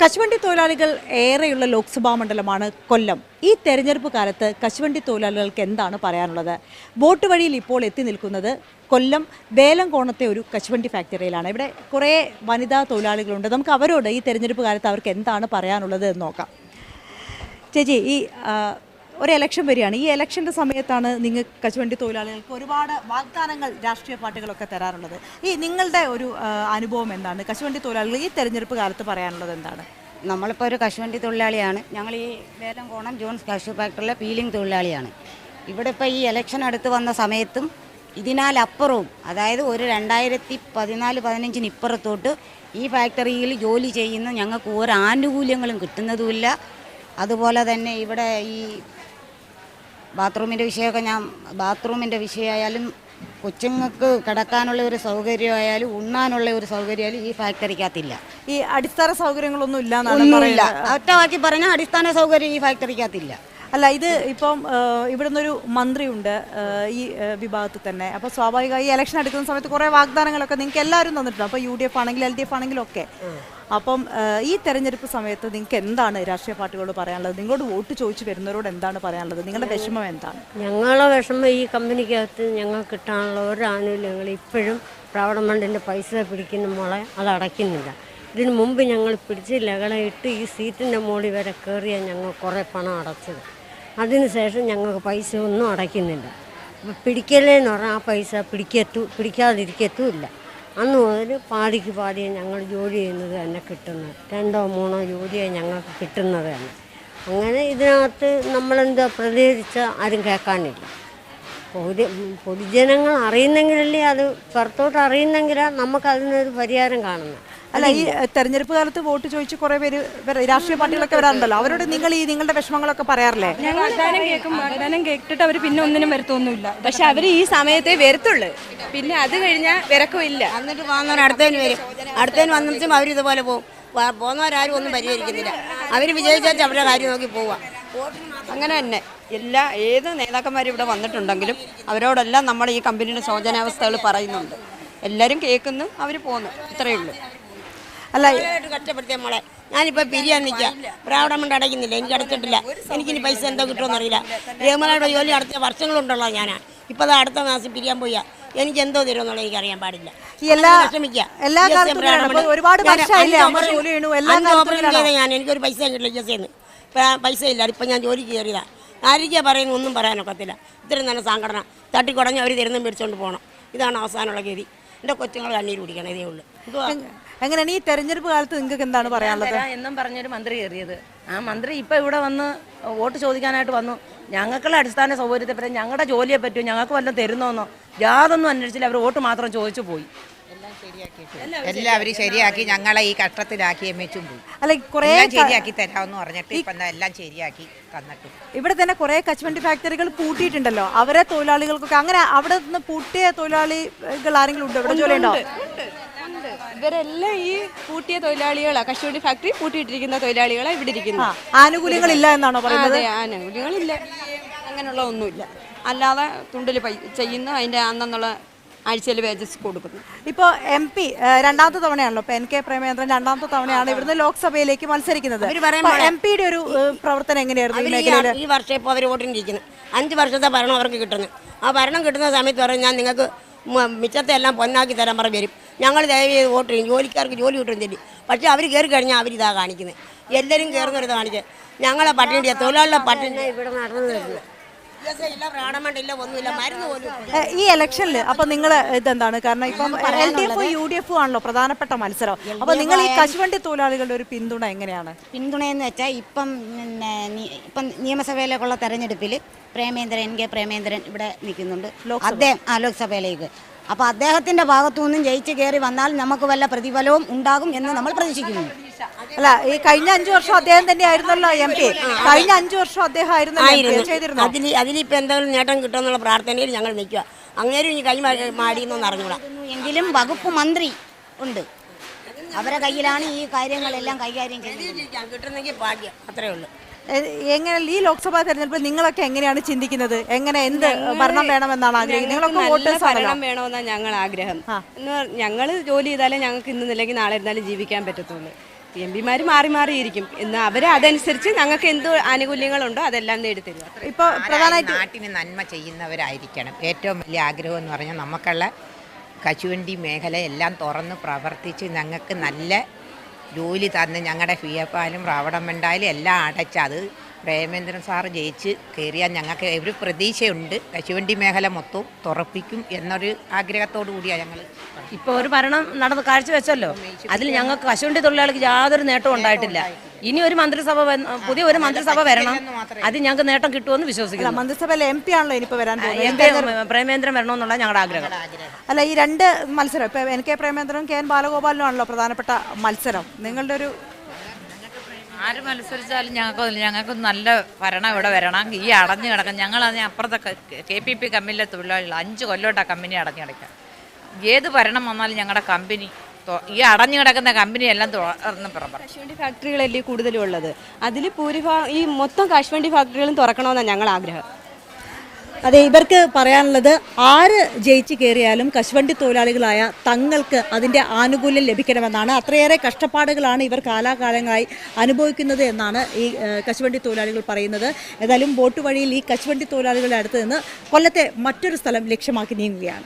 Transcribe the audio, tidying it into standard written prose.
കശുവണ്ടി തൊഴിലാളികൾ ഏറെയുള്ള ലോക്സഭാ മണ്ഡലമാണ് കൊല്ലം. ഈ തെരഞ്ഞെടുപ്പ് കാലത്ത് കശുവണ്ടി തൊഴിലാളികൾക്ക് എന്താണ് പറയാനുള്ളത്? ബോട്ട് വഴിയിൽ ഇപ്പോൾ എത്തി നിൽക്കുന്നത് കൊല്ലം വേലങ്കോണത്തെ ഒരു കശുവണ്ടി ഫാക്ടറിയിലാണ്. ഇവിടെ കുറേ വനിതാ തൊഴിലാളികളുണ്ട്. നമുക്ക് അവരോട് ഈ തെരഞ്ഞെടുപ്പ് കാലത്ത് അവർക്ക് എന്താണ് പറയാനുള്ളത് എന്ന് നോക്കാം. ചേച്ചി, ഈ ഒരു ഇലക്ഷൻ വരികയാണ്. ഈ ഇലക്ഷൻ്റെ സമയത്താണ് നിങ്ങൾ കശുവണ്ടി തൊഴിലാളികൾക്ക് ഒരുപാട് വാഗ്ദാനങ്ങൾ രാഷ്ട്രീയ പാർട്ടികളൊക്കെ തരാറുള്ളത്. ഈ നിങ്ങളുടെ ഒരു അനുഭവം എന്താണ്? കശുവണ്ടി തൊഴിലാളികൾ ഈ തെരഞ്ഞെടുപ്പ് കാലത്ത് പറയാനുള്ളത് എന്താണ്? നമ്മളിപ്പോൾ ഒരു കശുവണ്ടി തൊഴിലാളിയാണ്. ഞങ്ങൾ ഈ വേലങ്കോണം ജോൺസ് കശു ഫാക്ടറിയിലെ പീലിംഗ് തൊഴിലാളിയാണ്. ഇവിടെ ഇപ്പോൾ ഈ ഇലക്ഷൻ അടുത്ത് വന്ന സമയത്തും ഇതിനാലപ്പുറവും, അതായത് ഒരു 2014-15 ഇപ്പുറത്തോട്ട് ഈ ഫാക്ടറിയിൽ ജോലി ചെയ്യുന്ന ഞങ്ങൾക്ക് ഒരു ആനുകൂല്യങ്ങളും കിട്ടുന്നതുമില്ല. അതുപോലെ തന്നെ ഇവിടെ ഈ ബാത്റൂമിൻ്റെ വിഷയമായാലും കൊച്ചുങ്ങൾക്ക് കിടക്കാനുള്ള ഒരു സൗകര്യമായാലും ഉണ്ണാനുള്ള ഒരു സൗകര്യമായാലും ഈ ഫാക്ടറിക്കകത്തില്ല. ഈ അടിസ്ഥാന സൗകര്യങ്ങളൊന്നും ഇല്ല. ഒറ്റവാക്കി പറഞ്ഞാൽ അടിസ്ഥാന സൗകര്യം ഈ ഫാക്ടറിക്കകത്തില്ല. അല്ല, ഇത് ഇപ്പം ഇവിടെ നിന്നൊരു മന്ത്രിയുണ്ട് ഈ വിഭാഗത്തിൽ തന്നെ. അപ്പോൾ സ്വാഭാവികമായി ഈ ഇലക്ഷൻ എടുക്കുന്ന സമയത്ത് കുറേ വാഗ്ദാനങ്ങളൊക്കെ നിങ്ങൾക്ക് എല്ലാവരും തന്നിട്ടുണ്ട്. അപ്പോൾ UDF ആണെങ്കിലും LDF ആണെങ്കിലും ഒക്കെ. അപ്പം ഈ തെരഞ്ഞെടുപ്പ് സമയത്ത് നിങ്ങൾക്ക് എന്താണ് രാഷ്ട്രീയ പാർട്ടികളോട് പറയാനുള്ളത്? നിങ്ങളോട് വോട്ട് ചോദിച്ചു വരുന്നവരോട് എന്താണ് പറയാനുള്ളത്? നിങ്ങളുടെ വിഷമം എന്താണ്? ഞങ്ങളുടെ വിഷമം ഈ കമ്പനിക്കകത്ത് ഞങ്ങൾക്ക് കിട്ടാനുള്ള ഒരു ആനുകൂല്യങ്ങൾ ഇപ്പോഴും പ്രാവഡമണ്ടിൻ്റെ പൈസ പിടിക്കുന്ന മോളെ അത് അടയ്ക്കുന്നില്ല. ഇതിനു മുമ്പ് ഞങ്ങൾ പിടിച്ച് ലകളയിട്ട് ഈ സീറ്റിൻ്റെ മുകളിൽ വരെ കയറിയാൽ ഞങ്ങൾ കുറേ പണം അടച്ചത്. അതിനുശേഷം ഞങ്ങൾക്ക് പൈസ ഒന്നും അടയ്ക്കുന്നില്ല. പിടിക്കലേന്ന് പറഞ്ഞാൽ ആ പൈസ പിടിക്കാതിരിക്കത്തുമില്ല. അന്ന് മുതൽ പാതിയെ ഞങ്ങൾ ജോലി ചെയ്യുന്നത് തന്നെ കിട്ടുന്നത്. 2-3 ജോലിയാണ് ഞങ്ങൾക്ക് കിട്ടുന്നത് തന്നെ. അങ്ങനെ ഇതിനകത്ത് നമ്മളെന്താ പ്രതികരിച്ചാൽ ആരും കേൾക്കാനില്ല. പൊതുജനങ്ങൾ അറിയുന്നെങ്കിലല്ലേ, അത് പുറത്തോട്ട് അറിയുന്നെങ്കിലാണ് നമുക്കതിനൊരു പരിഹാരം കാണുന്നത്. അല്ല, ഈ തെരഞ്ഞെടുപ്പ് കാലത്ത് വോട്ട് ചോദിച്ച് കുറേ പേര് രാഷ്ട്രീയ പാർട്ടികളൊക്കെ വരാറുണ്ടല്ലോ. അവരോട് നിങ്ങൾ നിങ്ങളുടെ വിഷമങ്ങളൊക്കെ പറയാറില്ലേ? വാഗ്ദാനം കേട്ടിട്ട് അവർ പിന്നെ ഒന്നിനും വരുത്തൊന്നുമില്ല. പക്ഷെ അവർ ഈ സമയത്തേ വരത്തുള്ളൂ. പിന്നെ അത് കഴിഞ്ഞാൽ വിരക്കമില്ല. എന്നിട്ട് പോകുന്നവർ അടുത്തതിന് വരും. അടുത്തതിന് വന്നിട്ടും അവരിതുപോലെ പോകും. പോകുന്നവരാരും ഒന്നും പരിഹരിക്കുന്നില്ല. അവർ വിജയിച്ചാൽ അവരുടെ കാര്യം നോക്കി പോവുക. അങ്ങനെ തന്നെ ഏത് നേതാക്കന്മാരും ഇവിടെ വന്നിട്ടുണ്ടെങ്കിലും അവരോടെല്ലാം നമ്മൾ ഈ കമ്പനിയുടെ ശോചനാവസ്ഥകൾ പറയുന്നുണ്ട്. എല്ലാവരും കേൾക്കുന്നു, അവർ പോകുന്നു. ഇത്രയേ ഉള്ളൂ. അല്ല, കഷ്ടപ്പെടുത്തിയ മോളെ ഞാനിപ്പോൾ പിരിയാൻ നിൽക്കുക. പ്രാവഡമണ്ട് അടയ്ക്കുന്നില്ല, എനിക്ക് അടച്ചിട്ടില്ല. എനിക്കിനി പൈസ എന്തോ കിട്ടുമെന്ന് അറിയില്ല. രേമലയുടെ ജോലി അടച്ച വർഷങ്ങളുണ്ടല്ലോ. ഞാനാണ് ഇപ്പോൾ അത് അടുത്ത മാസം പിരിയാൻ പോയാ. എനിക്ക് എന്തോ തരുമെന്നുള്ളത് എനിക്ക് അറിയാൻ പാടില്ല. എനിക്കൊരു പൈസ കിട്ടില്ല. ജസ്സേന്ന് പൈസ ഇല്ല. ഇപ്പം ഞാൻ ജോലി കയറിയതാണ്. ആയിരിക്കാ പറയുന്ന ഒന്നും പറയാനൊക്കത്തില്ല. ഇത്രയും തന്നെ സംഘടന തട്ടിക്കുടഞ്ഞ് അവർ തരുന്ന മേടിച്ചുകൊണ്ട് പോകണം. ഇതാണ് അവസാനമുള്ള ഗതി. എൻ്റെ കൊച്ചുങ്ങൾ കണ്ണീര് കുടിക്കണം. ഇതേ ഉള്ളൂ. എങ്ങനെയാണ് ഈ തെരഞ്ഞെടുപ്പ് കാലത്ത് നിങ്ങൾക്ക് എന്താണ് പറയാനുള്ളത്? എന്നും പറഞ്ഞൊരു മന്ത്രി കയറിയത്. ആ മന്ത്രി ഇപ്പം ഇവിടെ വന്ന് വോട്ട് ചോദിക്കാനായിട്ട് വന്നു. ഞങ്ങൾക്കുള്ള അടിസ്ഥാന സൗകര്യത്തെ പറ്റി, ഞങ്ങളുടെ ജോലിയെ പറ്റിയോ, ഞങ്ങൾക്ക് വല്ലതും തരുന്നോന്നോ യാതൊന്നും അന്വേഷിച്ചില്ല. അവർ വോട്ട് മാത്രം ചോദിച്ചു പോയി. എല്ലാവരും ശരിയാക്കി ഞങ്ങളെ ഈ കഷ്ടത്തിലാക്കി എമ്മിച്ചും പോയി. അല്ല, കുറേ ശരിയാക്കി തരാമെന്ന് പറഞ്ഞിട്ട് ഇപ്പം എല്ലാം ശരിയാക്കി തന്നിട്ടു. ഇവിടെ തന്നെ കുറേ കശുവണ്ടി ഫാക്ടറികൾ പൂട്ടിയിട്ടുണ്ടല്ലോ. അവരെ തൊഴിലാളികൾക്കൊക്കെ അങ്ങനെ അവിടെ നിന്ന് പൂട്ടിയ തൊഴിലാളികൾ ആരെങ്കിലും ഉണ്ടോ? ഇവിടെ ജോലി ഉണ്ടോ? ഇവരെല്ലാം ഈ പൂട്ടിയ തൊഴിലാളികളാണ്. കശുവണ്ടി ഫാക്ടറി പൂട്ടിയിട്ടിരിക്കുന്ന തൊഴിലാളികളാണ് ഇവിടെ ഇരിക്കുന്നത്. ആനുകൂല്യങ്ങളില്ല എന്നാണോ പറയുന്നത്? ആനുകൂല്യങ്ങളില്ല, അങ്ങനെയുള്ള ഒന്നുമില്ല. അല്ലാതെ തുണ്ടിൽ ചെയ്യുന്നു, അതിൻ്റെ അന്നുള്ള ആഴ്ചയിൽ വേജസ് കൊടുക്കുന്നു. ഇപ്പോൾ MP രണ്ടാമത്തെ തവണയാണല്ലോ. ഇപ്പോൾ NK പ്രേമചന്ദ്രൻ രണ്ടാമത്തെ തവണയാണ് ഇവിടുന്ന് ലോക്സഭയിലേക്ക് മത്സരിക്കുന്നത്. MP-യുടെ ഒരു പ്രവർത്തനം എങ്ങനെയായിരുന്നു? ഈ വർഷം ഇപ്പോൾ അവർ വോട്ടിനിരിക്കുന്നത് 5 വർഷത്തെ ഭരണം അവർക്ക് കിട്ടുന്നു. ആ ഭരണം കിട്ടുന്ന സമയത്ത് പറഞ്ഞാൽ ഞാൻ നിങ്ങൾക്ക് മിച്ചത്തെ എല്ലാം പൊന്നാക്കി തരാൻ പറഞ്ഞ് വരും. ഞങ്ങൾ ദയവ് ചെയ്ത് വോട്ട് ചെയ്യും, ജോലിക്കാർക്ക് ജോലി കിട്ടും തരും. പക്ഷേ അവർ കയറി കഴിഞ്ഞാൽ അവരിതാ കാണിക്കുന്നത്. എല്ലാവരും കയറുന്നൊരിത് കാണിച്ചത്. ഞങ്ങളെ പട്ടിണിയ തൊഴിലാളികളെ പട്ടിണി ഇവിടെ നടന്നു വരുന്നത്. ഈ ഇലക്ഷനിൽ അപ്പൊ നിങ്ങൾ ഇതെന്താണ്? കാരണം ഇപ്പം LDF UDF ആണല്ലോ പ്രധാനപ്പെട്ട മത്സരം. അപ്പൊ നിങ്ങൾ ഈ കശുവണ്ടി തൊഴിലാളികളുടെ ഒരു പിന്തുണ എങ്ങനെയാണ്? പിന്തുണയെന്ന് വെച്ചാൽ ഇപ്പം നിയമസഭയിലേക്കുള്ള തെരഞ്ഞെടുപ്പിൽ NK പ്രേമേന്ദ്രൻ ഇവിടെ നിൽക്കുന്നുണ്ട്. ലോക്സഭയിലേക്ക്. അപ്പോൾ അദ്ദേഹത്തിൻ്റെ ഭാഗത്തുനിന്നും ജയിച്ച് കയറി വന്നാൽ നമുക്ക് വല്ല പ്രതിഫലവും ഉണ്ടാകും എന്ന് നമ്മൾ പ്രതീക്ഷിക്കുന്നു. അല്ല, ഈ കഴിഞ്ഞ 5 വർഷം അദ്ദേഹം തന്നെ ആയിരുന്നല്ലോ MP. കഴിഞ്ഞ 5 വർഷം അദ്ദേഹം ആയിരുന്നു. അതിലിപ്പോൾ എന്തെങ്കിലും നേട്ടം കിട്ടുമെന്നുള്ള പ്രാർത്ഥനയിൽ ഞങ്ങൾ നിൽക്കുക. അങ്ങേരും ഈ കൈ മാടിയെന്നൊന്നും അറിഞ്ഞൂടാ. എങ്കിലും വകുപ്പ് മന്ത്രി ഉണ്ട്. അവരുടെ കയ്യിലാണ് ഈ കാര്യങ്ങളെല്ലാം കൈകാര്യം ചെയ്യുന്നത്. കിട്ടുന്നെങ്കിൽ ഭാഗ്യം. അത്രയേ ഉള്ളൂ. എങ്ങനെ ഈ ലോക്സഭാ തെരഞ്ഞെടുപ്പിൽ നിങ്ങളൊക്കെ എങ്ങനെയാണ് ചിന്തിക്കുന്നത്? എങ്ങനെ എന്ത് ഭരണം വേണമെന്നാണ് ആഗ്രഹിക്കുന്നത്? നിങ്ങളൊക്കെ ഭരണം വേണമെന്നാണ് ഞങ്ങൾ ആഗ്രഹം. ഞങ്ങൾ ജോലി ചെയ്താലേ ഞങ്ങൾക്ക് ഇന്നില്ലെങ്കിൽ നാളെ ഇരുന്നാലും ജീവിക്കാൻ പറ്റത്തുള്ളൂ. എംപിമാർ മാറി മാറിയിരിക്കും എന്നാൽ അവർ അതനുസരിച്ച് ഞങ്ങൾക്ക് എന്ത് ആനുകൂല്യങ്ങളുണ്ടോ അതെല്ലാം നേടിത്തരും. ഇപ്പോൾ പ്രധാനമായിട്ട് നാട്ടിന് നന്മ ചെയ്യുന്നവരായിരിക്കണം. ഏറ്റവും വലിയ ആഗ്രഹം എന്ന് പറഞ്ഞാൽ നമുക്കുള്ള കശുവണ്ടി മേഖല എല്ലാം തുറന്ന് പ്രവർത്തിച്ച് ഞങ്ങൾക്ക് നല്ല ജോലി തന്ന് ഞങ്ങളുടെ ഫിയപ്പാലും റാവടമണ്ടായാലും എല്ലാം അടച്ച് അത് പ്രേമേന്ദ്രൻ സാറ് ജയിച്ച് കയറിയാൽ ഞങ്ങൾക്ക് ഒരു പ്രതീക്ഷയുണ്ട്. കശുവണ്ടി മേഖല മൊത്തം തുറപ്പിക്കും എന്നൊരു ആഗ്രഹത്തോടു കൂടിയാണ് ഞങ്ങൾ. ഇപ്പോൾ ഒരു ഭരണം നടന്ന് കാഴ്ചവെച്ചല്ലോ, അതിൽ ഞങ്ങൾക്ക് കശുവണ്ടി തൊഴിലാളിക്ക് യാതൊരു നേട്ടവും ഉണ്ടായിട്ടില്ല. ഇനി ഒരു മന്ത്രിസഭ പുതിയ ഒരു മന്ത്രിസഭ വരണം, അത് ഞങ്ങൾക്ക് നേട്ടം കിട്ടുമെന്ന് വിശ്വസിക്കുന്നു. മന്ത്രിസഭയിൽ MP ആണല്ലോ ഇനിയിപ്പോൾ വരാൻ പോകുന്നത്. MP പ്രേമേന്ദ്രൻ വരണമെന്നുള്ള ഞങ്ങളുടെ ആഗ്രഹം. അല്ല, ഈ രണ്ട് മത്സരം ഇപ്പോൾ NK പ്രേമേന്ദ്രനും KN ബാലഗോപാലിനും ആണല്ലോ പ്രധാനപ്പെട്ട മത്സരം. നിങ്ങളുടെ ഒരു ആര് മത്സരിച്ചാലും ഞങ്ങൾക്ക് നല്ല ഭരണം ഇവിടെ വരണം. ഈ അടഞ്ഞു കിടക്കണം, ഞങ്ങളതിന് അപ്പുറത്തെ KPP കമ്പനിയിലെ തൊഴിലാളികൾ 5 കൊല്ലോട്ട് ആ കമ്പനി അടഞ്ഞു കിടക്കുക. ഏത് ഭരണം വന്നാലും ഞങ്ങളുടെ കമ്പനി ഈ അടഞ്ഞു കിടക്കുന്ന കമ്പനിയെല്ലാം തുറന്ന് പ്രവർത്തിക്കും. കശുവണ്ടി ഫാക്ടറികളല്ലേ കൂടുതലും ഉള്ളത്, അതിൽ ഭൂരിഭാഗം ഈ മൊത്തം കശുവണ്ടി ഫാക്ടറികളും തുറക്കണമെന്നാണ് ഞങ്ങൾ ആഗ്രഹം. അതെ, ഇവർക്ക് പറയാനുള്ളത് ആര് ജയിച്ചു കയറിയാലും കശുവണ്ടി തൊഴിലാളികളായ തങ്ങൾക്ക് അതിൻ്റെ ആനുകൂല്യം ലഭിക്കണമെന്നാണ്. അത്രയേറെ കഷ്ടപ്പാടുകളാണ് ഇവർ കാലാകാലങ്ങളായി അനുഭവിക്കുന്നത് എന്നാണ് ഈ കശുവണ്ടി തൊഴിലാളികൾ പറയുന്നത്. ഏതായാലും ബോട്ട് വഴിയിൽ ഈ കശുവണ്ടി തൊഴിലാളികളുടെ അടുത്ത് നിന്ന് കൊല്ലത്തെ മറ്റൊരു സ്ഥലം ലക്ഷ്യമാക്കി നീങ്ങുകയാണ്.